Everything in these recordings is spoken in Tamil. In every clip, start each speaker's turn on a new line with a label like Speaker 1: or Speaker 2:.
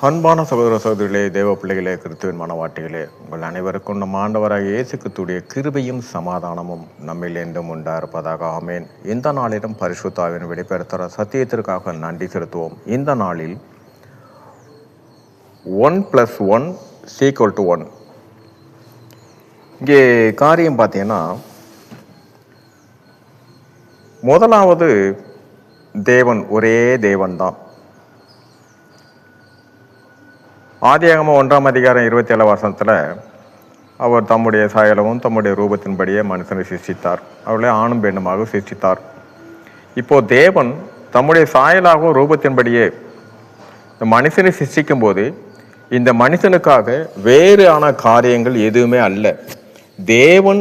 Speaker 1: அன்பான சகோதர சகோதரிகளே, தேவ பிள்ளைகளே, கிறிஸ்துவின் மனவாட்டிகளே, உங்கள் அனைவருக்கும் நம் ஆண்டவராக இயேசு கிறிஸ்துவுடைய கிருபையும் சமாதானமும் நம்மில் என்றும் உண்டாயிருப்பதாக. ஆமேன். இந்த நாளிலும் பரிசுத்த ஆவியின் வெளிப்படுத்துகிற சத்தியத்திற்காக நன்றி செலுத்துவோம். இந்த நாளில் 1+1=1. இங்கே காரியம் பார்த்தீங்கன்னா, முதலாவது தேவன் ஒரே தேவன் தான். ஆதியாகமம் 1:27 அவர் தம்முடைய சாயலவும் தம்முடைய ரூபத்தின்படியே மனுஷனை சிருஷ்டித்தார். அவளை ஆணும் பெண்ணுமாக சிருஷ்டித்தார். இப்போ தேவன் தம்முடைய சாயலாகவும் ரூபத்தின்படியே இந்த மனுஷனை சிருஷ்டிக்கும் போது இந்த மனுஷனுக்காக வேறு ஆன காரியங்கள் எதுவுமே அல்ல. தேவன்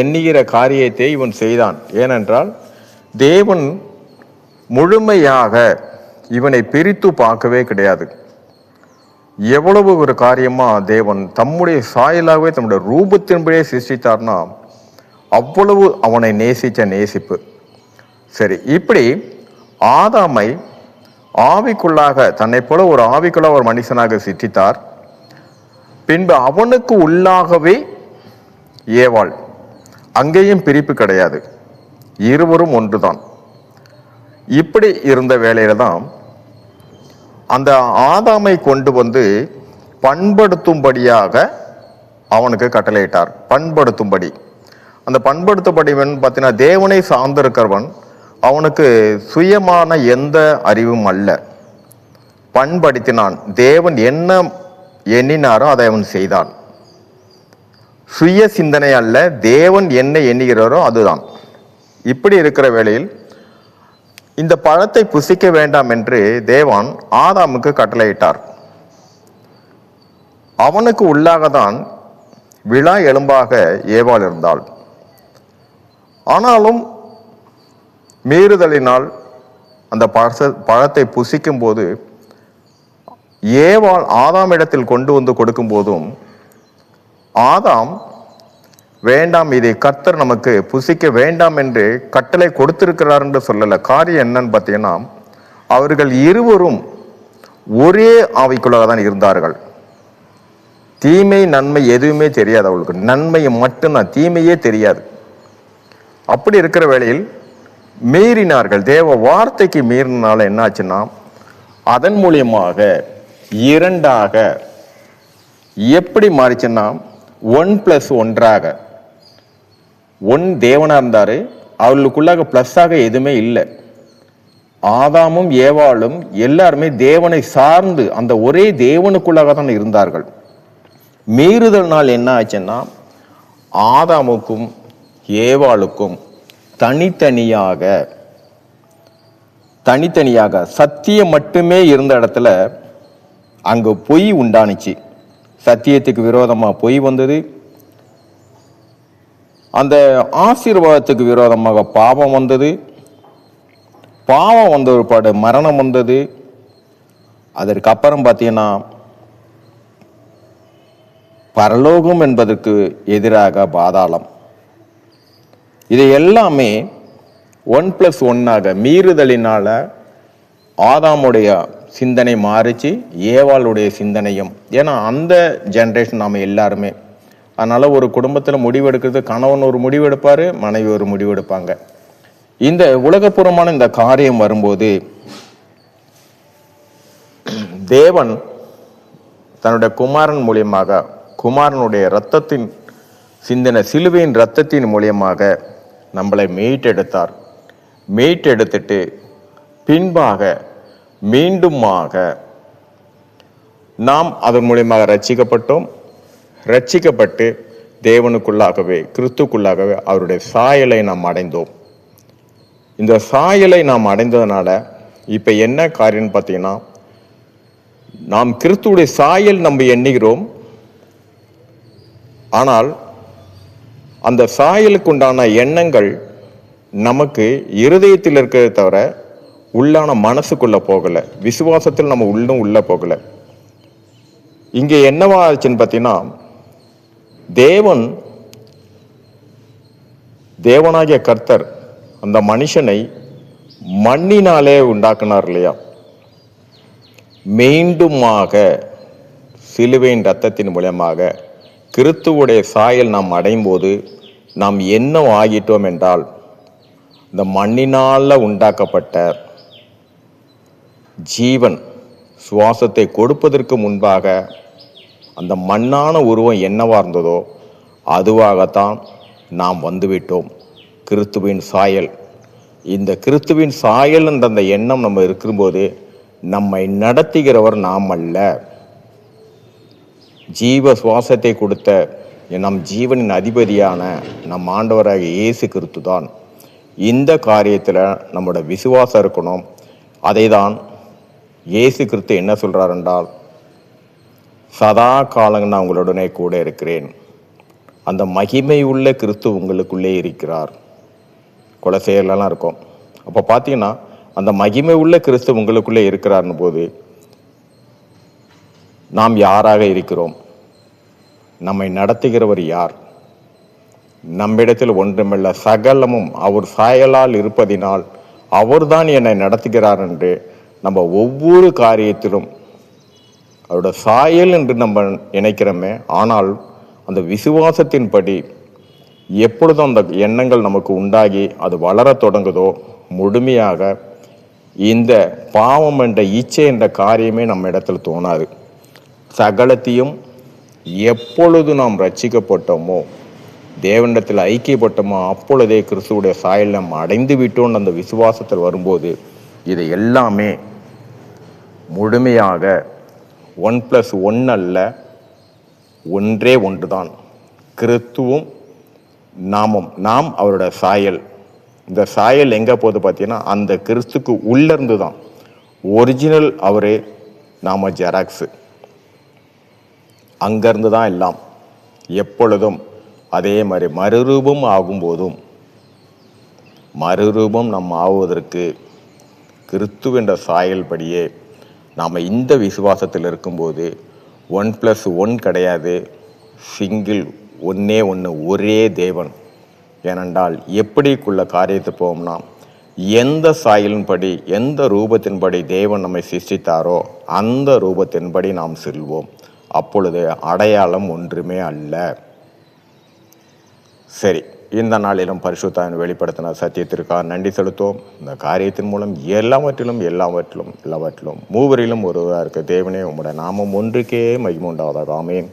Speaker 1: எண்ணுகிற காரியத்தை இவன் செய்தான். ஏனென்றால் தேவன் முழுமையாக இவனை பிரித்து பார்க்கவே கிடையாது. எவ்வளவு ஒரு காரியமா தேவன் தம்முடைய சாயலாகவே தம்முடைய ரூபத்தின்படியே சிருஷ்டித்தார்னா அவ்வளவு அவனை நேசித்த நேசிப்பு. சரி, இப்படி ஆதாமை ஆவிக்குள்ளாக தன்னை போல ஒரு ஆவிக்குள்ள ஒரு மனுஷனாக சிருஷ்டித்தார். பின்பு அவனுக்கு உள்ளாகவே ஏவாள். அங்கேயும் பிரிப்பு கிடையாது, இருவரும் ஒன்றுதான். இப்படி இருந்த வேளையில தான் அந்த ஆதாமை கொண்டு வந்து பண்படுத்தும்படியாக அவனுக்கு கட்டளையிட்டார். பண்படுத்தும்படி, அந்த பண்படுத்தும்படிவன் பார்த்தீங்கன்னா தேவனை சார்ந்திருக்கிறவன், அவனுக்கு சுயமான எந்த அறிவும் அல்ல. பண்படுத்தினான். தேவன் என்ன எண்ணினாரோ அதை அவன் செய்தான். சுய சிந்தனை அல்ல, தேவன் என்ன எண்ணுகிறாரோ அதுதான். இப்படி இருக்கிற வேளையில் இந்த பழத்தை புசிக்க வேண்டாம் என்று தேவன் ஆதாமுக்கு கட்டளையிட்டார். அவனுக்கு உள்ளாகத்தான் விழா எலும்பாக ஏவாள் இருந்தாள். ஆனாலும் மீறுதலினால் அந்த பழத்தை புசிக்கும் போது ஏவாள் ஆதாமிடத்தில் கொண்டு வந்து கொடுக்கும் போதும் ஆதாம் வேண்டாம், இதை கர்த்தர் நமக்கு புசிக்க வேண்டாம் என்று கட்டளை கொடுத்திருக்கிறார் என்று சொல்லல. காரியம் என்னன்னு பார்த்தீங்கன்னா, அவர்கள் இருவரும் ஒரே ஆவிக்குள்ளாக தான் இருந்தார்கள். தீமை நன்மை எதுவுமே தெரியாது அவளுக்கு. நன்மையை மட்டும்தான், தீமையே தெரியாது. அப்படி இருக்கிற வேளையில் மீறினார்கள். தேவ வார்த்தைக்கு மீறினால என்ன ஆச்சுன்னா, அதன் மூலியமாக இரண்டாக எப்படி மாறிச்சுன்னா 1+1 ஒன் தேவனா இருந்தாரு. அவர்களுக்குள்ளாக பிளஸ்ஸாக எதுவுமே இல்லை. ஆதாமும் ஏவாளும் எல்லாருமே தேவனை சார்ந்து அந்த ஒரே தேவனுக்குள்ளாக தான் இருந்தார்கள். மீறுதல் நாள் என்ன ஆச்சுன்னா, ஆதாமுக்கும் ஏவாளுக்கும் தனித்தனியாக சத்தியம் மட்டுமே இருந்த இடத்துல அங்கு பொய் உண்டானுச்சு. சத்தியத்துக்கு விரோதமா பொய் வந்தது. அந்த ஆசீர்வாதத்துக்கு விரோதமாக பாவம் வந்தது. பாவம் வந்த ஒரு பாடு மரணம் வந்தது. அதற்கு அப்புறம் பார்த்தீங்கன்னா பரலோகம் என்பதற்கு எதிராக பாதாளம். இது எல்லாமே 1+1 மீறுதலினால ஆதாமுடைய சிந்தனை மாறிச்சு, ஏவாளுடைய சிந்தனையும். ஏன்னா அந்த ஜென்ரேஷன் நாம எல்லாருமே. அதனால ஒரு குடும்பத்தில் முடிவெடுக்கிறது, கணவன் ஒரு முடிவெடுப்பாரு, மனைவி ஒரு முடிவெடுப்பாங்க. இந்த உலகப்புறமான இந்த காரியம் வரும்போது தேவன் தன்னுடைய குமாரன் மூலியமாக, குமாரனுடைய இரத்தத்தின் சிந்தனை, சிலுவையின் இரத்தத்தின் மூலியமாக நம்மளை மீட்டெடுத்தார். மீட்டெடுத்துட்டு பின்பாக மீண்டுமாக நாம் அதன் மூலியமாக ரட்சிக்கப்பட்டோம். ரட்சிக்கப்பட்டு தேவனுக்குள்ளாகவே, கிறிஸ்துக்குள்ளாகவே அவருடைய சாயலை நாம் அடைந்தோம். இந்த சாயலை நாம் அடைந்ததுனால இப்ப என்ன காரியம் பார்த்தீங்கன்னா, நாம் கிறிஸ்துவுடைய சாயல் நம்ம எண்ணுகிறோம். ஆனால் அந்த சாயலுக்கு உண்டான எண்ணங்கள் நமக்கு இருதயத்தில் இருக்கிறத தவிர உள்ளான மனசுக்குள்ள போகல. விசுவாசத்தில் நம்ம உள்ள போகல. இங்கே என்னவா ஆச்சுன்னு பார்த்தீங்கன்னா, தேவனாகிய கர்த்தர் அந்த மனுஷனை மண்ணினாலே உண்டாக்குனார் இல்லையா? மீண்டுமாக சிலுவையின் இரத்தத்தின் மூலமாக கிறிஸ்துவுடைய சாயல் நாம் அடையும் போது நாம் என்ன ஆகிட்டோம் என்றால், இந்த மண்ணினால் உண்டாக்கப்பட்ட ஜீவன் சுவாசத்தை கொடுப்பதற்கு முன்பாக அந்த மண்ணான உருவம் என்னவா இருந்ததோ அதுவாகத்தான் நாம் வந்துவிட்டோம். கிறிஸ்துவின் சாயல், இந்த கிறிஸ்துவின் சாயல் என்ற அந்த எண்ணம் நம்ம இருக்கும்போது நம்மை நடத்துகிறவர் நாம் அல்ல, ஜீவ சுவாசத்தை கொடுத்த நம் ஜீவனின் அதிபதியான நம் ஆண்டவராகிய இயேசு கிறிஸ்து தான். இந்த காரியத்தில் நம்மளோட விசுவாசம் இருக்கணும். அதை தான் இயேசு கிறிஸ்து என்ன சொல்றார் என்றால், சதா காலங்கள் நான் உங்களுடனே கூட இருக்கிறேன். அந்த மகிமை உள்ள கிறிஸ்து உங்களுக்குள்ளே இருக்கிறார். கொலசையெல்லாம் இருக்கும். அப்போ பார்த்தீங்கன்னா அந்த மகிமை உள்ள கிறிஸ்து உங்களுக்குள்ளே இருக்கிறார்னு போது நாம் யாராக இருக்கிறோம்? நம்மை நடத்துகிறவர் யார்? நம்மிடத்தில் ஒன்றுமில்ல, சகலமும் அவர் சாயலால் இருப்பதினால் அவர்தான் என்னை நடத்துகிறார் என்று நம்ம ஒவ்வொரு காரியத்திலும் அவரோட சாயல் என்று நம்ம நினைக்கிறோமே. ஆனால் அந்த விசுவாசத்தின்படி எப்பொழுதும் அந்த எண்ணங்கள் நமக்கு உண்டாகி அது வளர தொடங்குதோ, முழுமையாக இந்த பாவம் என்ற இச்சை என்ற காரியமே நம்ம இடத்துல தோணாது. சகலத்தையும் எப்பொழுது நாம் ரட்சிக்கப்பட்டோமோ, தேவனிடத்தில் ஐக்கியப்பட்டோமோ, அப்பொழுதே கிறிஸ்துவுடைய சாயல் நம்ம அடைந்து விட்டோன்னு அந்த விசுவாசத்தில் வரும்போது இது எல்லாமே முழுமையாக 1+1 அல்ல, ஒன்றே ஒன்றுதான். கிறிஸ்துவும் நாமும், நாம் அவரோட சாயல். இந்த சாயல் எங்கே போகுது பார்த்தீங்கன்னா, அந்த கிறிஸ்துக்கு உள்ளிருந்து தான். ஒரிஜினல் அவரே, நாம ஜெராக்ஸு. அங்கேருந்து தான் எல்லாம். எப்பொழுதும் அதே மாதிரி மறுரூபம் ஆகும்போதும், மறுரூபம் நாம் ஆகுவதற்கு கிறிஸ்துவென்ற சாயல் படியே நாம் இந்த விசுவாசத்தில் இருக்கும்போது 1+1 கிடையாது, சிங்கிள், ஒன்னே ஒன்று, ஒரே தேவன். ஏனென்றால் எப்படிக்குள்ள காரியத்தை போவோம்னா, எந்த சாயலின்படி எந்த ரூபத்தின்படி தேவன் நம்மை சிருஷ்டித்தாரோ அந்த ரூபத்தின்படி நாம் செல்வோம். அப்பொழுது அடையாளம் ஒன்றுமே அல்ல. சரி, இந்த நாளிலும் பரிசுத்தாவின் வெளிப்படுத்தின சத்தியத்திற்காக நன்றி செலுத்துவோம். இந்த காரியத்தின் மூலம் எல்லாவற்றிலும் மூவரிலும் ஒருவராக இருக்க தேவனே, உம்முடைய நாமம் ஒன்றுக்கே மகிமை உண்டாவதாக. ஆமென்.